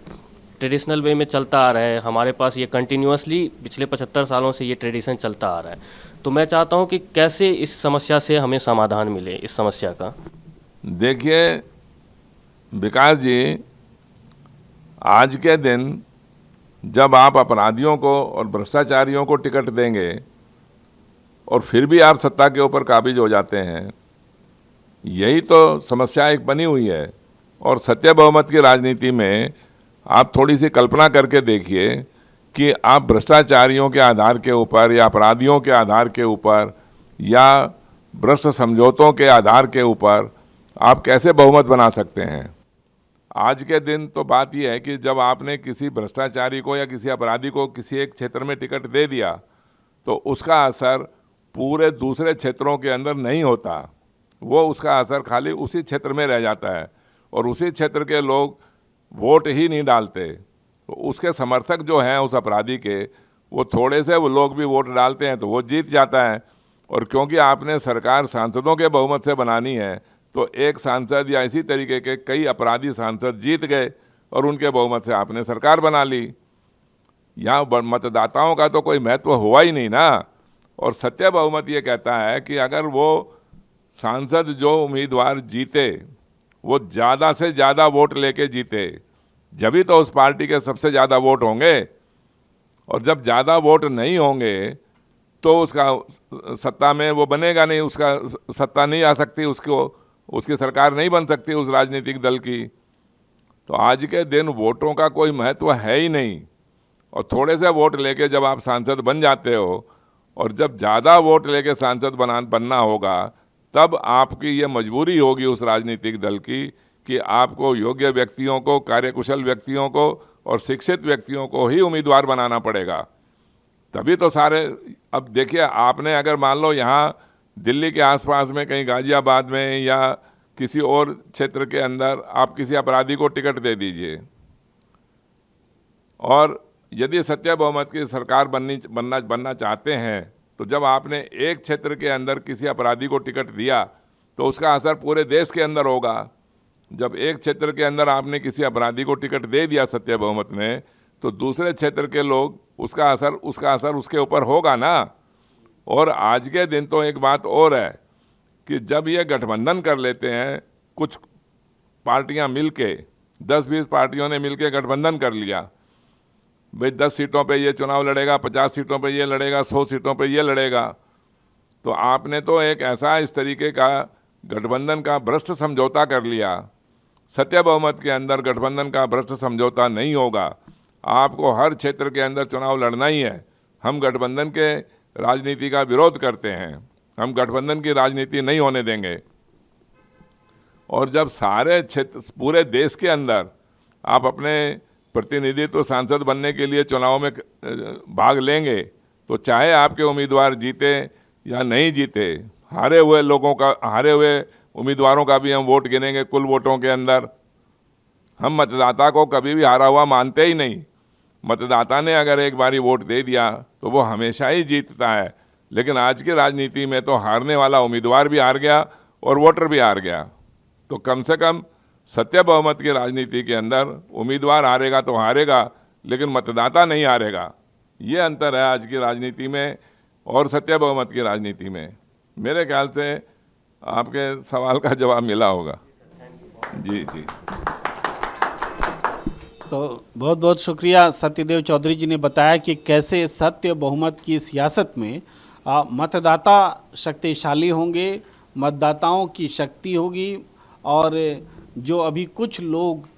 ट्रेडिशनल वे में चलता आ रहा है हमारे पास। ये कंटिन्यूअसली पिछले 75 सालों से ये ट्रेडिशन चलता आ रहा है। तो मैं चाहता हूँ कि कैसे इस समस्या से हमें समाधान मिले, इस समस्या का। देखिए विकास जी, आज के दिन जब आप अपराधियों को और भ्रष्टाचारियों को टिकट देंगे और फिर भी आप सत्ता के ऊपर काबिज हो जाते हैं, यही तो समस्या एक बनी हुई है। और सत्य बहुमत की राजनीति में आप थोड़ी सी कल्पना करके देखिए कि आप भ्रष्टाचारियों के आधार के ऊपर या अपराधियों के आधार के ऊपर या भ्रष्ट समझौतों के आधार के ऊपर आप कैसे बहुमत बना सकते हैं। आज के दिन तो बात यह है कि जब आपने किसी भ्रष्टाचारी को या किसी अपराधी को किसी एक क्षेत्र में टिकट दे दिया तो उसका असर पूरे दूसरे क्षेत्रों के अंदर नहीं होता। वो उसका असर खाली उसी क्षेत्र में रह जाता है और उसी क्षेत्र के लोग वोट ही नहीं डालते। तो उसके समर्थक जो हैं उस अपराधी के, वो थोड़े से वो लोग भी वोट डालते हैं तो वो जीत जाता है। और क्योंकि आपने सरकार सांसदों के बहुमत से बनानी है तो एक सांसद या इसी तरीके के कई अपराधी सांसद जीत गए और उनके बहुमत से आपने सरकार बना ली। यहाँ मतदाताओं का तो कोई महत्व हुआ ही नहीं ना। और सत्य बहुमत ये कहता है कि अगर वो सांसद जो उम्मीदवार जीते वो ज़्यादा से ज़्यादा वोट लेके जीते, जभी तो उस पार्टी के सबसे ज़्यादा वोट होंगे। और जब ज़्यादा वोट नहीं होंगे तो उसका सत्ता में वो बनेगा नहीं, उसका सत्ता नहीं आ सकती, उसकी सरकार नहीं बन सकती उस राजनीतिक दल की। तो आज के दिन वोटों का कोई महत्व है ही नहीं। और थोड़े से वोट लेके जब आप सांसद बन जाते हो और जब ज़्यादा वोट लेके सांसद बनना होगा, तब आपकी ये मजबूरी होगी उस राजनीतिक दल की कि आपको योग्य व्यक्तियों को, कार्यकुशल व्यक्तियों को और शिक्षित व्यक्तियों को ही उम्मीदवार बनाना पड़ेगा। तभी तो सारे, अब देखिए, आपने अगर मान लो यहाँ दिल्ली के आसपास में कहीं गाजियाबाद में या किसी और क्षेत्र के अंदर आप किसी अपराधी को टिकट दे दीजिए, और यदि सत्य बहुमत की सरकार बनना चाहते हैं, तो जब आपने एक क्षेत्र के अंदर किसी अपराधी को टिकट दिया तो उसका असर पूरे देश के अंदर होगा। जब एक क्षेत्र के अंदर आपने किसी अपराधी को टिकट दे दिया सत्य बहुमत ने, तो दूसरे क्षेत्र के लोग उसका असर उसके ऊपर होगा ना। और आज के दिन तो एक बात और है कि जब ये गठबंधन कर लेते हैं, कुछ पार्टियां मिलके, 10-20 पार्टियों ने मिलके गठबंधन कर लिया, भाई 10 सीटों पे ये चुनाव लड़ेगा, 50 सीटों पे ये लड़ेगा, 100 सीटों पे ये लड़ेगा, तो आपने तो एक ऐसा इस तरीके का गठबंधन का भ्रष्ट समझौता कर लिया। सत्य बहुमत के अंदर गठबंधन का भ्रष्ट समझौता नहीं होगा, आपको हर क्षेत्र के अंदर चुनाव लड़ना ही है। हम गठबंधन के राजनीति का विरोध करते हैं, हम गठबंधन की राजनीति नहीं होने देंगे। और जब सारे क्षेत्र, पूरे देश के अंदर आप अपने प्रतिनिधित्व सांसद बनने के लिए चुनाव में भाग लेंगे, तो चाहे आपके उम्मीदवार जीते या नहीं जीते, हारे हुए उम्मीदवारों का भी हम वोट गिनेंगे कुल वोटों के अंदर। हम मतदाता को कभी भी हारा हुआ मानते ही नहीं। मतदाता ने अगर एक बारी वोट दे दिया तो वो हमेशा ही जीतता है। लेकिन आज की राजनीति में तो हारने वाला उम्मीदवार भी हार गया और वोटर भी हार गया। तो कम से कम सत्य बहुमत की राजनीति के अंदर उम्मीदवार हारेगा तो हारेगा, लेकिन मतदाता नहीं हारेगा। ये अंतर है आज की राजनीति में और सत्य बहुमत की राजनीति में। मेरे ख्याल से आपके सवाल का जवाब मिला होगा। जी जी। तो बहुत बहुत शुक्रिया सत्यदेव चौधरी जी ने बताया कि कैसे सत्य बहुमत की सियासत में मतदाता शक्तिशाली होंगे, मतदाताओं की शक्ति होगी, और जो अभी कुछ लोग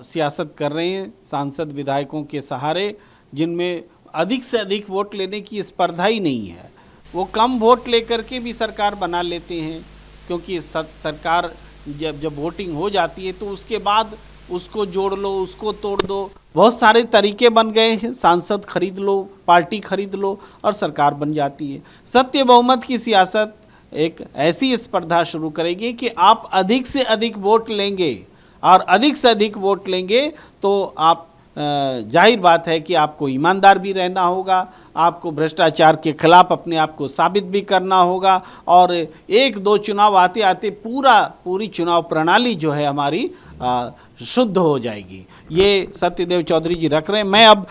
सियासत कर रहे हैं सांसद विधायकों के सहारे, जिनमें अधिक से अधिक वोट लेने की स्पर्धा ही नहीं है, वो कम वोट लेकर के भी सरकार बना लेते हैं। क्योंकि सरकार जब वोटिंग हो जाती है तो उसके बाद उसको जोड़ लो, उसको तोड़ दो, बहुत सारे तरीके बन गए हैं। सांसद खरीद लो, पार्टी खरीद लो और सरकार बन जाती है। सत्य बहुमत की सियासत एक ऐसी स्पर्धा शुरू करेगी कि आप अधिक से अधिक वोट लेंगे, और अधिक से अधिक वोट लेंगे तो आप जाहिर बात है कि आपको ईमानदार भी रहना होगा, आपको भ्रष्टाचार के खिलाफ अपने आप को साबित भी करना होगा, और एक दो चुनाव आते आते पूरी चुनाव प्रणाली जो है हमारी शुद्ध हो जाएगी। ये सत्यदेव चौधरी जी रख रहे हैं। मैं अब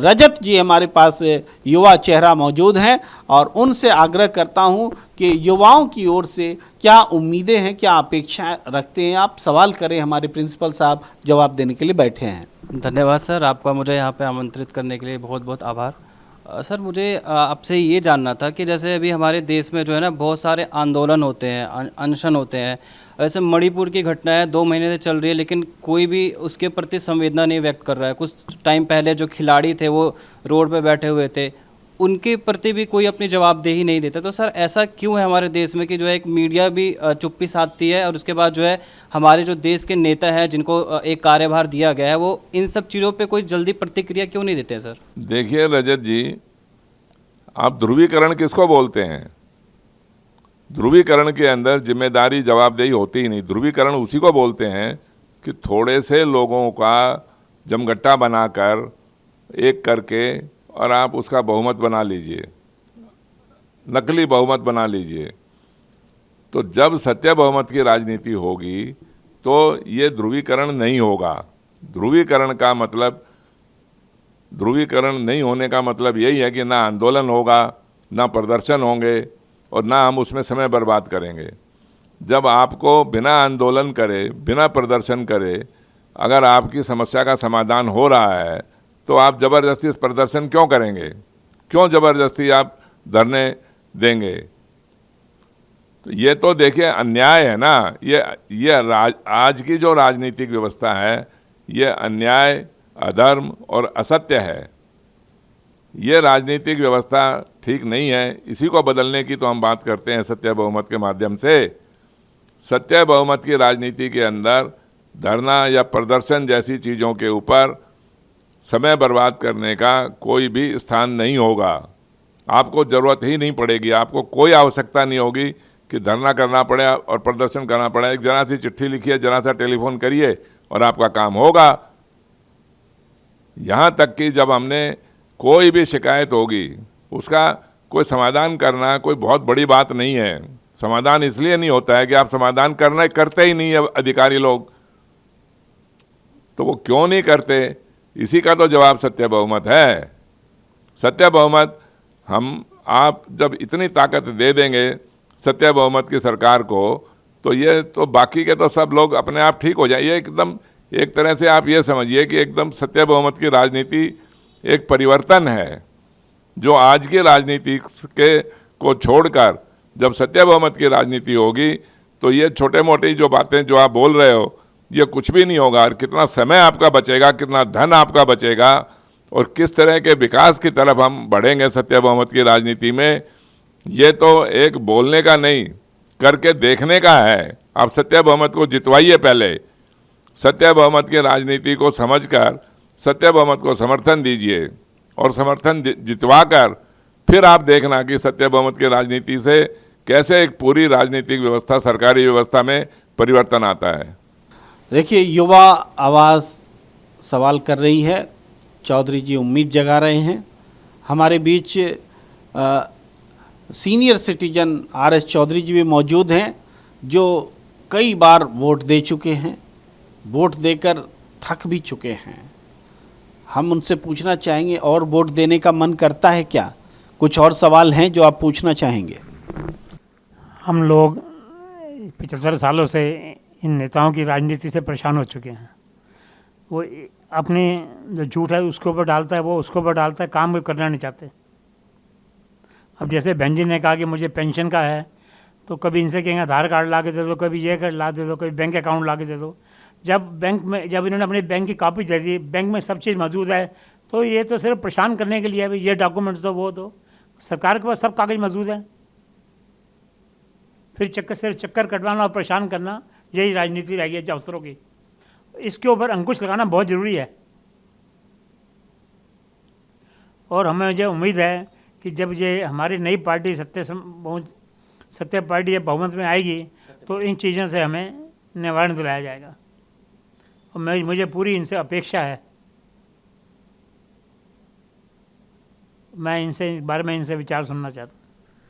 रजत जी हमारे पास युवा चेहरा मौजूद हैं, और उनसे आग्रह करता हूं कि युवाओं की ओर से क्या उम्मीदें हैं, क्या अपेक्षाएं रखते हैं। आप सवाल करें, हमारे प्रिंसिपल साहब जवाब देने के लिए बैठे हैं। धन्यवाद सर, आपका मुझे यहाँ पे आमंत्रित करने के लिए बहुत बहुत आभार। सर, मुझे आपसे ये जानना था कि जैसे अभी हमारे देश में जो है ना बहुत सारे आंदोलन होते हैं, अनशन होते हैं। वैसे मणिपुर की घटना है, 2 महीने से चल रही है, लेकिन कोई भी उसके प्रति संवेदना नहीं व्यक्त कर रहा है। कुछ टाइम पहले जो खिलाड़ी थे वो रोड पे बैठे हुए थे, उनके प्रति भी कोई अपनी जवाबदेही नहीं देता। तो सर ऐसा क्यों है हमारे देश में कि जो है एक मीडिया भी चुप्पी साधती है, और उसके बाद जो है हमारे जो देश के नेता हैं जिनको एक कार्यभार दिया गया है वो इन सब चीज़ों पे कोई जल्दी प्रतिक्रिया क्यों नहीं देते हैं सर? देखिए रजत जी, आप ध्रुवीकरण किसको बोलते हैं? ध्रुवीकरण के अंदर जिम्मेदारी जवाबदेही होती ही नहीं। ध्रुवीकरण उसी को बोलते हैं कि थोड़े से लोगों का जमघट्टा बनाकर एक करके और आप उसका बहुमत बना लीजिए, नकली बहुमत बना लीजिए। तो जब सत्य बहुमत की राजनीति होगी तो ये ध्रुवीकरण नहीं होगा। ध्रुवीकरण नहीं होने का मतलब यही है कि ना आंदोलन होगा, ना प्रदर्शन होंगे, और ना हम उसमें समय बर्बाद करेंगे। जब आपको बिना आंदोलन करे, बिना प्रदर्शन करे, अगर आपकी समस्या का समाधान हो रहा है तो आप ज़बरदस्ती प्रदर्शन क्यों करेंगे? क्यों ज़बरदस्ती आप धरने देंगे? तो ये तो देखिए अन्याय है ना। आज की जो राजनीतिक व्यवस्था है ये अन्याय, अधर्म और असत्य है। ये राजनीतिक व्यवस्था ठीक नहीं है, इसी को बदलने की तो हम बात करते हैं सत्य बहुमत के माध्यम से। सत्य बहुमत की राजनीति के अंदर धरना या प्रदर्शन जैसी चीज़ों के ऊपर समय बर्बाद करने का कोई भी स्थान नहीं होगा। आपको ज़रूरत ही नहीं पड़ेगी, आपको कोई आवश्यकता नहीं होगी कि धरना करना पड़े और प्रदर्शन करना पड़े। एक जरा सी चिट्ठी लिखिए, जरा सा टेलीफोन करिए और आपका काम होगा। यहाँ तक कि जब हमने कोई भी शिकायत होगी उसका कोई समाधान करना कोई बहुत बड़ी बात नहीं है। समाधान इसलिए नहीं होता है कि आप समाधान करते ही नहीं है अधिकारी लोग, तो वो क्यों नहीं करते, इसी का तो जवाब सत्य बहुमत है। सत्य बहुमत आप जब इतनी ताकत दे देंगे सत्य बहुमत की सरकार को, तो ये तो बाकी के तो सब लोग अपने आप ठीक हो जाए। ये एकदम एक तरह से आप ये समझिए कि एकदम सत्य बहुमत की राजनीति एक परिवर्तन है, जो आज की राजनीति के को छोड़कर जब सत्य बहुमत की राजनीति होगी तो ये छोटे मोटी जो बातें जो आप बोल रहे हो ये कुछ भी नहीं होगा। और कितना समय आपका बचेगा, कितना धन आपका बचेगा और किस तरह के विकास की तरफ हम बढ़ेंगे सत्य बहुमत की राजनीति में, ये तो एक बोलने का नहीं करके देखने का है। आप सत्य बहुमत को जितवाइए, पहले सत्य बहुमत की राजनीति को समझकर सत्य बहुमत को समर्थन दीजिए और समर्थन जितवाकर फिर आप देखना कि सत्य बहुमत की राजनीति से कैसे एक पूरी राजनीतिक व्यवस्था, सरकारी व्यवस्था में परिवर्तन आता है। देखिए, युवा आवाज़ सवाल कर रही है, चौधरी जी उम्मीद जगा रहे हैं। हमारे बीच सीनियर सिटीजन आर.एस. चौधरी जी भी मौजूद हैं, जो कई बार वोट दे चुके हैं, वोट देकर थक भी चुके हैं। हम उनसे पूछना चाहेंगे, और वोट देने का मन करता है क्या? कुछ और सवाल हैं जो आप पूछना चाहेंगे? हम लोग 75 सालों से इन नेताओं की राजनीति से परेशान हो चुके हैं। वो अपनी जो झूठ है उसके ऊपर डालता है, वो उसके ऊपर डालता है, काम करना नहीं चाहते। अब जैसे बहन जी ने कहा कि मुझे पेंशन का है, तो कभी इनसे कहेंगे आधार कार्ड ला के दे दो, कभी ये कर ला दे दो, कभी बैंक अकाउंट ला के दे दो। जब इन्होंने अपनी बैंक की कॉपी दे दी, बैंक में सब चीज़ मौजूद है, तो ये तो सिर्फ परेशान करने के लिए है, ये डॉक्यूमेंट्स दो, वो दो। सरकार के पास सब कागज़ मौजूद है, फिर सिर्फ चक्कर कटवाना और परेशान करना, यही राजनीति रह गई है अफसरों की। इसके ऊपर अंकुश लगाना बहुत ज़रूरी है। और हमें मुझे उम्मीद है कि जब ये हमारी नई पार्टी सत्य पार्टी या बहुमत में आएगी तो इन चीज़ों से हमें निवारण दिलाया जाएगा, और मुझे पूरी इनसे अपेक्षा है। मैं इनसे इस बारे में इनसे विचार सुनना चाहता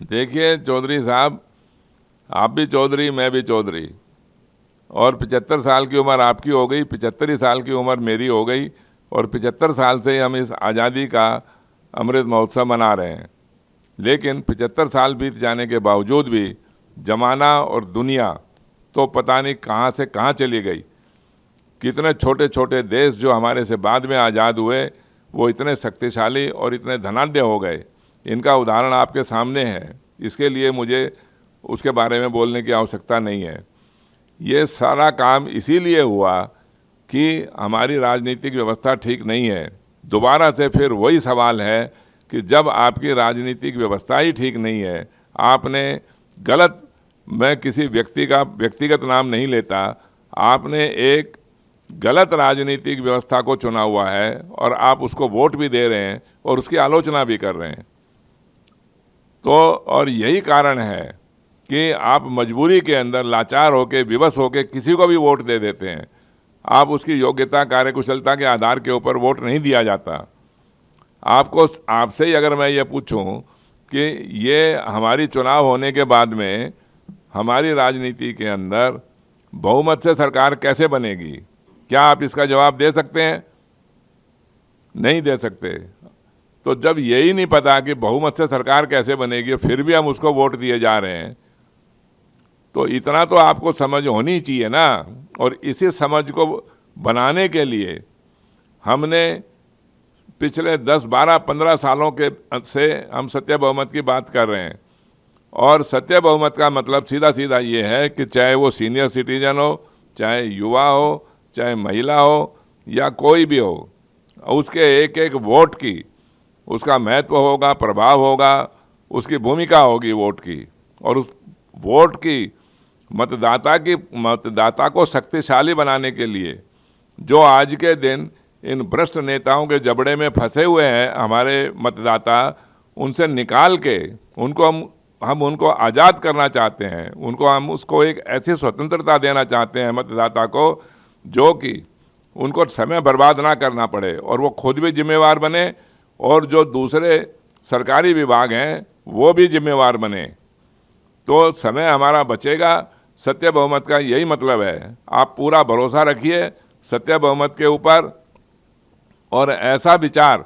हूँ। देखिए चौधरी साहब, आप भी चौधरी, मैं भी चौधरी, और 75 साल की उम्र आपकी हो गई, 75 साल की उम्र मेरी हो गई, और 75 साल से हम इस आज़ादी का अमृत महोत्सव मना रहे हैं। लेकिन 75 साल बीत जाने के बावजूद भी ज़माना और दुनिया तो पता नहीं कहाँ से कहाँ चली गई। कितने छोटे छोटे देश जो हमारे से बाद में आज़ाद हुए वो इतने शक्तिशाली और इतने धनाढ्य हो गए। इनका उदाहरण आपके सामने है, इसके लिए मुझे उसके बारे में बोलने की आवश्यकता नहीं है। ये सारा काम इसीलिए हुआ कि हमारी राजनीतिक व्यवस्था ठीक नहीं है। दोबारा से फिर वही सवाल है कि जब आपकी राजनीतिक व्यवस्था ही ठीक नहीं है, आपने गलत, मैं किसी व्यक्ति का व्यक्तिगत नाम नहीं लेता, आपने एक गलत राजनीतिक व्यवस्था को चुना हुआ है और आप उसको वोट भी दे रहे हैं और उसकी आलोचना भी कर रहे हैं। तो और यही कारण है कि आप मजबूरी के अंदर लाचार होकर, विवश होकर किसी को भी वोट दे देते हैं। आप उसकी योग्यता, कार्यकुशलता के आधार के ऊपर वोट नहीं दिया जाता। आपसे ही अगर मैं ये पूछूं कि ये हमारी चुनाव होने के बाद में हमारी राजनीति के अंदर बहुमत से सरकार कैसे बनेगी, क्या आप इसका जवाब दे सकते हैं? नहीं दे सकते। तो जब यही नहीं पता कि बहुमत से सरकार कैसे बनेगी, फिर भी हम उसको वोट दिए जा रहे हैं, तो इतना तो आपको समझ होनी चाहिए ना। और इसी समझ को बनाने के लिए हमने पिछले 10, 12, 15 सालों के से हम सत्य बहुमत की बात कर रहे हैं। और सत्य बहुमत का मतलब सीधा सीधा ये है कि चाहे वो सीनियर सिटीजन हो, चाहे युवा हो, चाहे महिला हो या कोई भी हो, उसके एक एक वोट की उसका महत्व होगा, प्रभाव होगा उसकी भूमिका होगी वोट की, और उस वोट की मतदाता को शक्तिशाली बनाने के लिए जो आज के दिन इन भ्रष्ट नेताओं के जबड़े में फंसे हुए हैं हमारे मतदाता, उनसे निकाल के उनको हम उनको आज़ाद करना चाहते हैं। उनको हम उसको एक ऐसी स्वतंत्रता देना चाहते हैं मतदाता को, जो कि उनको समय बर्बाद ना करना पड़े और वो खुद भी जिम्मेवार बने और जो दूसरे सरकारी विभाग हैं वो भी जिम्मेवार बने, तो समय हमारा बचेगा। सत्य बहुमत का यही मतलब है। आप पूरा भरोसा रखिए सत्य बहुमत के ऊपर, और ऐसा विचार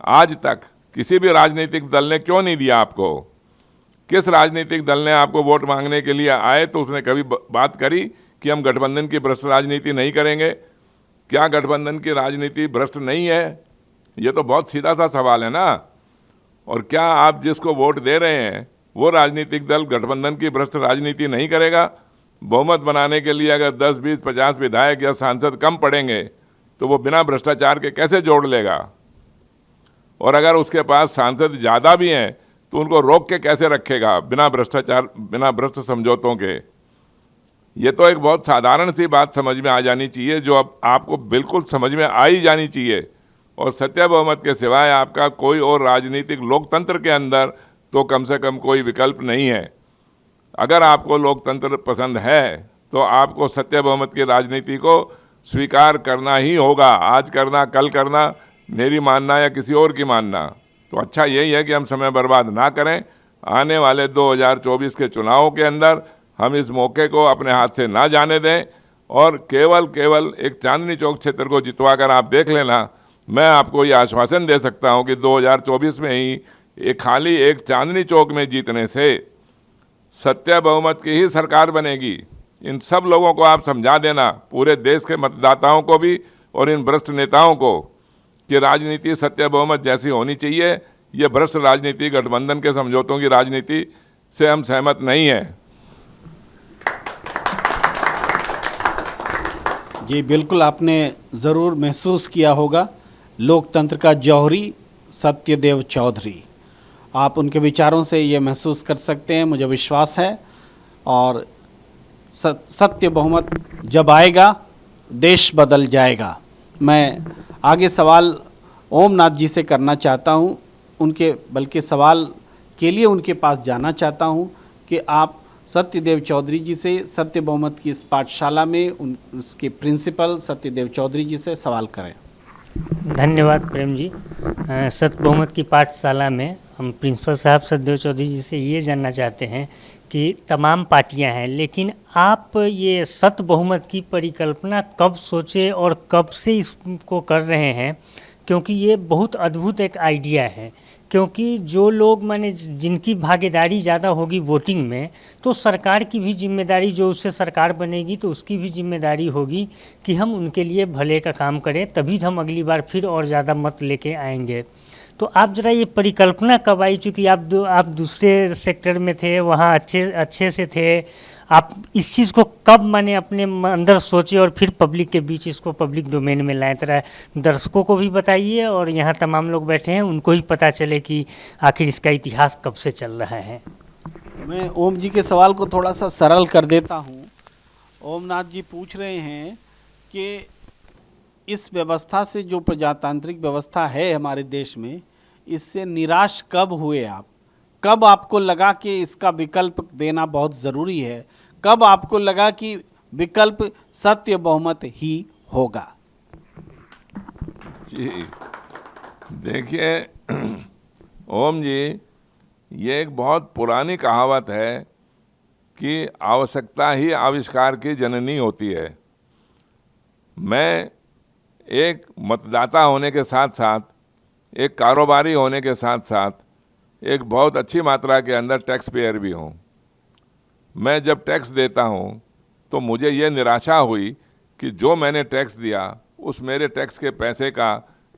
आज तक किसी भी राजनीतिक दल ने क्यों नहीं दिया आपको। किस राजनीतिक दल ने आपको वोट मांगने के लिए आए तो उसने कभी बात करी कि हम गठबंधन की भ्रष्ट राजनीति नहीं करेंगे? क्या गठबंधन की राजनीति भ्रष्ट नहीं है? ये तो बहुत सीधा सा सवाल है ना। और क्या आप जिसको वोट दे रहे हैं वो राजनीतिक दल गठबंधन की भ्रष्ट राजनीति नहीं करेगा? बहुमत बनाने के लिए अगर 10, 20, 50 विधायक या सांसद कम पड़ेंगे तो वो बिना भ्रष्टाचार के कैसे जोड़ लेगा? और अगर उसके पास सांसद ज़्यादा भी हैं तो उनको रोक के कैसे रखेगा बिना भ्रष्टाचार, बिना भ्रष्ट समझौतों के? ये तो एक बहुत साधारण सी बात समझ में आ जानी चाहिए, जो अब आपको बिल्कुल समझ में आ ही जानी चाहिए। और सत्य बहुमत के सिवाय आपका कोई और राजनीतिक लोकतंत्र के अंदर तो कम से कम कोई विकल्प नहीं है। अगर आपको लोकतंत्र पसंद है तो आपको सत्य बहुमत की राजनीति को स्वीकार करना ही होगा। आज करना, कल करना, मेरी मानना या किसी और की मानना, तो अच्छा यही है कि हम समय बर्बाद ना करें। आने वाले 2024 के चुनावों के अंदर हम इस मौके को अपने हाथ से ना जाने दें और केवल एक चांदनी चौक क्षेत्र को जितवा कर आप देख लेना। मैं आपको ये आश्वासन दे सकता हूं कि 2024 में ही खाली एक चांदनी चौक में जीतने से सत्य बहुमत की ही सरकार बनेगी। इन सब लोगों को आप समझा देना, पूरे देश के मतदाताओं को भी और इन भ्रष्ट नेताओं को, कि राजनीति सत्य बहुमत जैसी होनी चाहिए। ये भ्रष्ट राजनीति, गठबंधन के समझौतों की राजनीति से हम सहमत नहीं हैं। जी बिल्कुल, आपने ज़रूर महसूस किया होगा लोकतंत्र का जौहरी सत्यदेव चौधरी। आप उनके विचारों से ये महसूस कर सकते हैं, मुझे विश्वास है। और सत्य बहुमत जब आएगा देश बदल जाएगा। मैं आगे सवाल ओमनाथ जी से करना चाहता हूं, बल्कि सवाल के लिए उनके पास जाना चाहता हूं कि आप सत्यदेव चौधरी जी से सत्य बहुमत की इस पाठशाला में उसके प्रिंसिपल सत्यदेव चौधरी जी से सवाल करें। धन्यवाद प्रेम जी। सत्य बहुमत की पाठशाला में हम प्रिंसिपल साहब सत्यदेव चौधरी जी से ये जानना चाहते हैं कि तमाम पार्टियां हैं, लेकिन आप ये सत्य बहुमत की परिकल्पना कब सोचे और कब से इसको कर रहे हैं? क्योंकि ये बहुत अद्भुत एक आइडिया है। क्योंकि जो लोग माने जिनकी भागीदारी ज़्यादा होगी वोटिंग में, तो सरकार की भी जिम्मेदारी, जो उससे सरकार बनेगी तो उसकी भी जिम्मेदारी होगी कि हम उनके लिए भले का काम करें, तभी हम अगली बार फिर और ज़्यादा मत लेके आएंगे। तो आप ज़रा ये परिकल्पना कब आई? चूँकि आप दूसरे सेक्टर में थे, वहाँ अच्छे से थे, आप इस चीज़ को कब माने अपने अंदर सोचे और फिर पब्लिक के बीच इसको पब्लिक डोमेन में लाएं? तरह दर्शकों को भी बताइए और यहाँ तमाम लोग बैठे हैं उनको ही पता चले कि आखिर इसका इतिहास कब से चल रहा है। मैं ओम जी के सवाल को थोड़ा सा सरल कर देता हूँ। ओमनाथ जी पूछ रहे हैं कि इस व्यवस्था से, जो प्रजातांत्रिक व्यवस्था है हमारे देश में, इससे निराश कब हुए आप? कब आपको लगा कि इसका विकल्प देना बहुत ज़रूरी है? कब आपको लगा कि विकल्प सत्य बहुमत ही होगा? जी देखिए ओम जी, ये एक बहुत पुरानी कहावत है कि आवश्यकता ही आविष्कार की जननी होती है। मैं एक मतदाता होने के साथ साथ, एक कारोबारी होने के साथ साथ, एक बहुत अच्छी मात्रा के अंदर टैक्स पेयर भी हूँ। मैं जब टैक्स देता हूँ तो मुझे ये निराशा हुई कि जो मैंने टैक्स दिया उस मेरे टैक्स के पैसे का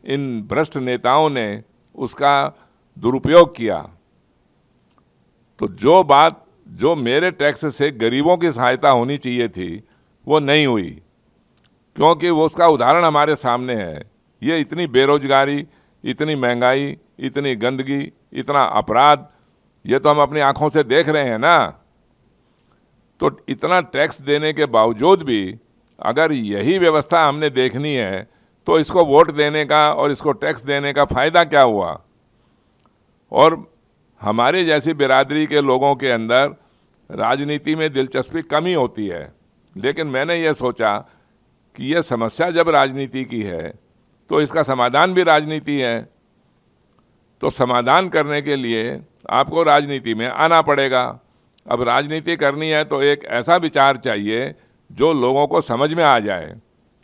इन भ्रष्ट नेताओं ने उसका दुरुपयोग किया। तो जो मेरे टैक्स से गरीबों की सहायता होनी चाहिए थी वो नहीं हुई, क्योंकि वो उसका उदाहरण हमारे सामने है। ये इतनी बेरोजगारी, इतनी महंगाई, इतनी गंदगी, इतना अपराध, ये तो हम अपनी आंखों से देख रहे हैं ना। तो इतना टैक्स देने के बावजूद भी अगर यही व्यवस्था हमने देखनी है तो इसको वोट देने का और इसको टैक्स देने का फ़ायदा क्या हुआ। और हमारे जैसी बिरादरी के लोगों के अंदर राजनीति में दिलचस्पी कमी होती है, लेकिन मैंने ये सोचा कि यह समस्या जब राजनीति की है तो इसका समाधान भी राजनीति है। तो समाधान करने के लिए आपको राजनीति में आना पड़ेगा। अब राजनीति करनी है तो एक ऐसा विचार चाहिए जो लोगों को समझ में आ जाए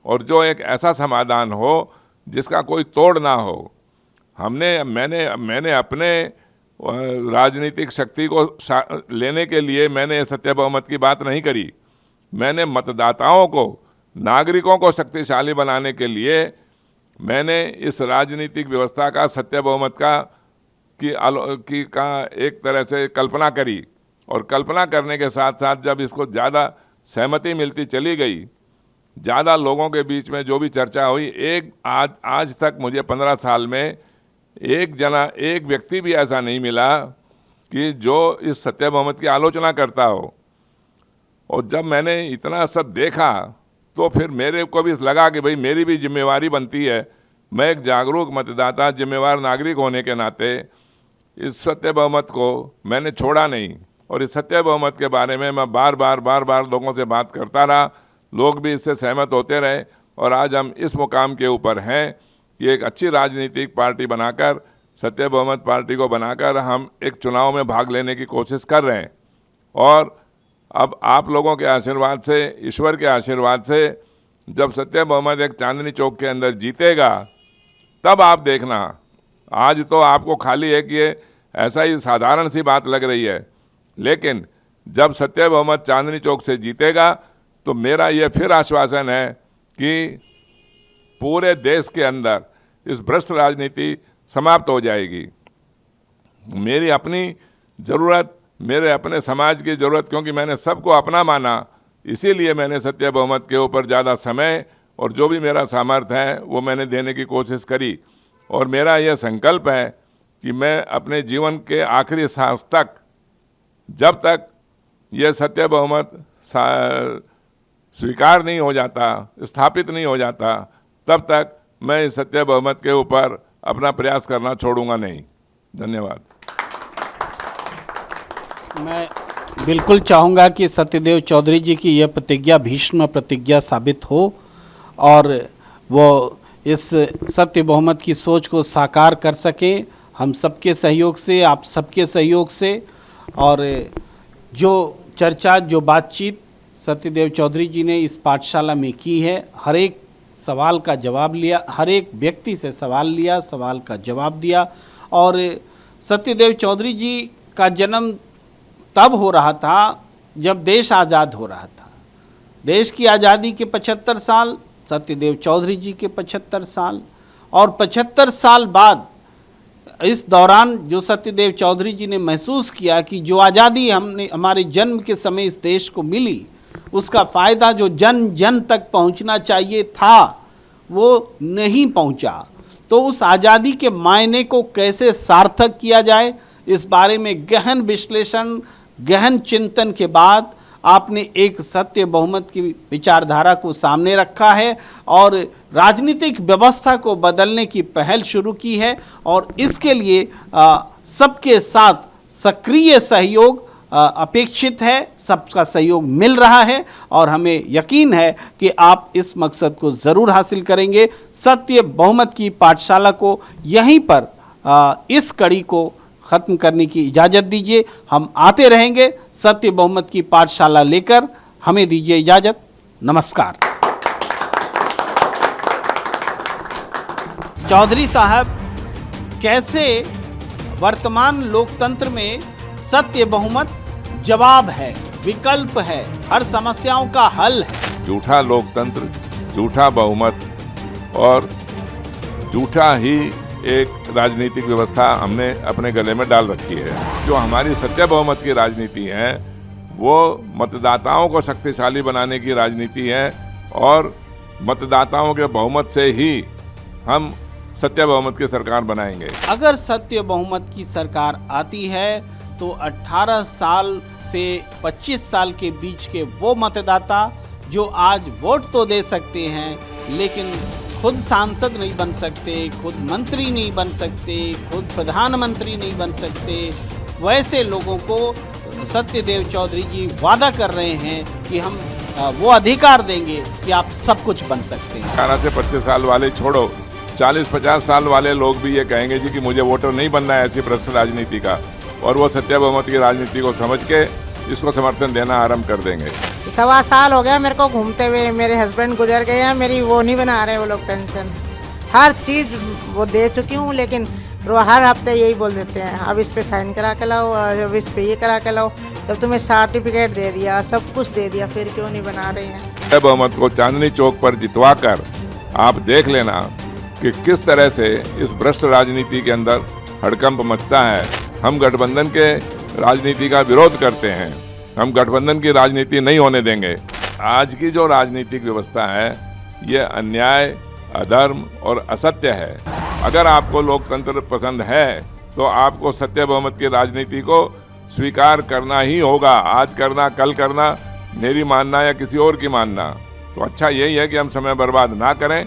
और जो एक ऐसा समाधान हो जिसका कोई तोड़ ना हो। मैंने अपने राजनीतिक शक्ति को लेने के लिए मैंने सत्य बहुमत की बात नहीं करी। मैंने मतदाताओं को, नागरिकों को शक्तिशाली बनाने के लिए मैंने इस राजनीतिक व्यवस्था का सत्य बहुमत का एक तरह से कल्पना करी। और कल्पना करने के साथ साथ जब इसको ज़्यादा सहमति मिलती चली गई, ज़्यादा लोगों के बीच में जो भी चर्चा हुई, आज तक मुझे 15 साल में एक व्यक्ति भी ऐसा नहीं मिला कि जो इस सत्य बहुमत की आलोचना करता हो। और जब मैंने इतना सब देखा तो फिर मेरे को भी लगा कि भाई मेरी भी जिम्मेवारी बनती है। मैं एक जागरूक मतदाता, जिम्मेवार नागरिक होने के नाते इस सत्य बहुमत को मैंने छोड़ा नहीं। और इस सत्य बहुमत के बारे में मैं बार बार लोगों से बात करता रहा, लोग भी इससे सहमत होते रहे। और आज हम इस मुकाम के ऊपर हैं कि एक अच्छी राजनीतिक पार्टी बनाकर, सत्य बहुमत पार्टी को बनाकर हम एक चुनाव में भाग लेने की कोशिश कर रहे हैं। और अब आप लोगों के आशीर्वाद से, ईश्वर के आशीर्वाद से जब सत्य बहुमत एक चांदनी चौक के अंदर जीतेगा तब आप देखना। आज तो आपको खाली एक ये ऐसा ही साधारण सी बात लग रही है, लेकिन जब सत्य बहुमत चांदनी चौक से जीतेगा तो मेरा ये फिर आश्वासन है कि पूरे देश के अंदर इस भ्रष्ट राजनीति समाप्त हो जाएगी। मेरी अपनी ज़रूरत, मेरे अपने समाज की ज़रूरत, क्योंकि मैंने सबको अपना माना, इसीलिए मैंने सत्य बहुमत के ऊपर ज़्यादा समय और जो भी मेरा सामर्थ्य है वो मैंने देने की कोशिश करी। और मेरा यह संकल्प है कि मैं अपने जीवन के आखिरी सांस तक, जब तक यह सत्य बहुमत स्वीकार नहीं हो जाता, स्थापित नहीं हो जाता, तब तक मैं इस सत्य बहुमत के ऊपर अपना प्रयास करना छोड़ूंगा नहीं। धन्यवाद। मैं बिल्कुल चाहूँगा कि सत्यदेव चौधरी जी की यह प्रतिज्ञा भीष्म प्रतिज्ञा साबित हो और वो इस सत्य बहुमत की सोच को साकार कर सके, हम सबके सहयोग से, आप सबके सहयोग से। और जो चर्चा, जो बातचीत सत्यदेव चौधरी जी ने इस पाठशाला में की है, हर एक सवाल का जवाब लिया, हर एक व्यक्ति से सवाल लिया, सवाल का जवाब दिया। और सत्यदेव चौधरी जी का जन्म तब हो रहा था जब देश आज़ाद हो रहा था। देश की आज़ादी के 75 साल, सत्यदेव चौधरी जी के 75 साल, और 75 साल बाद इस दौरान जो सत्यदेव चौधरी जी ने महसूस किया कि जो आज़ादी हमारे जन्म के समय इस देश को मिली, उसका फ़ायदा जो जन जन तक पहुंचना चाहिए था वो नहीं पहुंचा। तो उस आज़ादी के मायने को कैसे सार्थक किया जाए, इस बारे में गहन विश्लेषण, गहन चिंतन के बाद आपने एक सत्य बहुमत की विचारधारा को सामने रखा है और राजनीतिक व्यवस्था को बदलने की पहल शुरू की है। और इसके लिए सबके साथ सक्रिय सहयोग अपेक्षित है, सबका सहयोग मिल रहा है और हमें यकीन है कि आप इस मकसद को ज़रूर हासिल करेंगे। सत्य बहुमत की पाठशाला को यहीं पर इस कड़ी को ख़त्म करने की इजाज़त दीजिए। हम आते रहेंगे सत्य बहुमत की पाठशाला लेकर। हमें दीजिए इजाज़त। नमस्कार। चौधरी साहब, कैसे वर्तमान लोकतंत्र में सत्य बहुमत जवाब है, विकल्प है, हर समस्याओं का हल है? झूठा लोकतंत्र, झूठा बहुमत और झूठा ही एक राजनीतिक व्यवस्था हमने अपने गले में डाल रखी है। जो हमारी सत्य बहुमत की राजनीति है वो मतदाताओं को शक्तिशाली बनाने की राजनीति है और मतदाताओं के बहुमत से ही हम सत्य बहुमत की सरकार बनाएंगे। अगर सत्य बहुमत की सरकार आती है तो 18 साल से 25 साल के बीच के वो मतदाता जो आज वोट तो दे सकते हैं लेकिन खुद सांसद नहीं बन सकते, खुद मंत्री नहीं बन सकते, खुद प्रधानमंत्री नहीं बन सकते, वैसे लोगों को सत्यदेव चौधरी जी वादा कर रहे हैं कि हम वो अधिकार देंगे कि आप सब कुछ बन सकते हैं। 18 से 25 साल वाले छोड़ो, 40-50 साल वाले लोग भी ये कहेंगे जी कि मुझे वोटर नहीं बनना है ऐसी भ्रष्ट राजनीति का, और वो सत्य बहुमत की राजनीति को समझ के इसको समर्थन देना आरंभ कर देंगे। 1.25 साल हो गया मेरे को घूमते हुए, मेरे हस्बैंड गुजर गए हैं, मेरी वो नहीं बना रहे वो लोग पेंशन। हर चीज़ वो दे चुकी हूँ लेकिन वो हर हफ्ते यही बोल देते हैं अब इस पे साइन करा के लाओ, अब इस पे ये करा के लाओ। जब तुम्हें सर्टिफिकेट दे दिया, सब कुछ दे दिया, फिर क्यों नहीं बना रहे हैं? सत्य बहुमत को चांदनी चौक पर जितवा कर आप देख लेना कि किस तरह से इस भ्रष्ट राजनीति के अंदर हड़कंप मचता है। हम गठबंधन के राजनीति का विरोध करते हैं, हम गठबंधन की राजनीति नहीं होने देंगे। आज की जो राजनीतिक व्यवस्था है ये अन्याय, अधर्म और असत्य है। अगर आपको लोकतंत्र पसंद है तो आपको सत्य बहुमत की राजनीति को स्वीकार करना ही होगा। आज करना, कल करना, मेरी मानना या किसी और की मानना, तो अच्छा यही है कि हम समय बर्बाद ना करें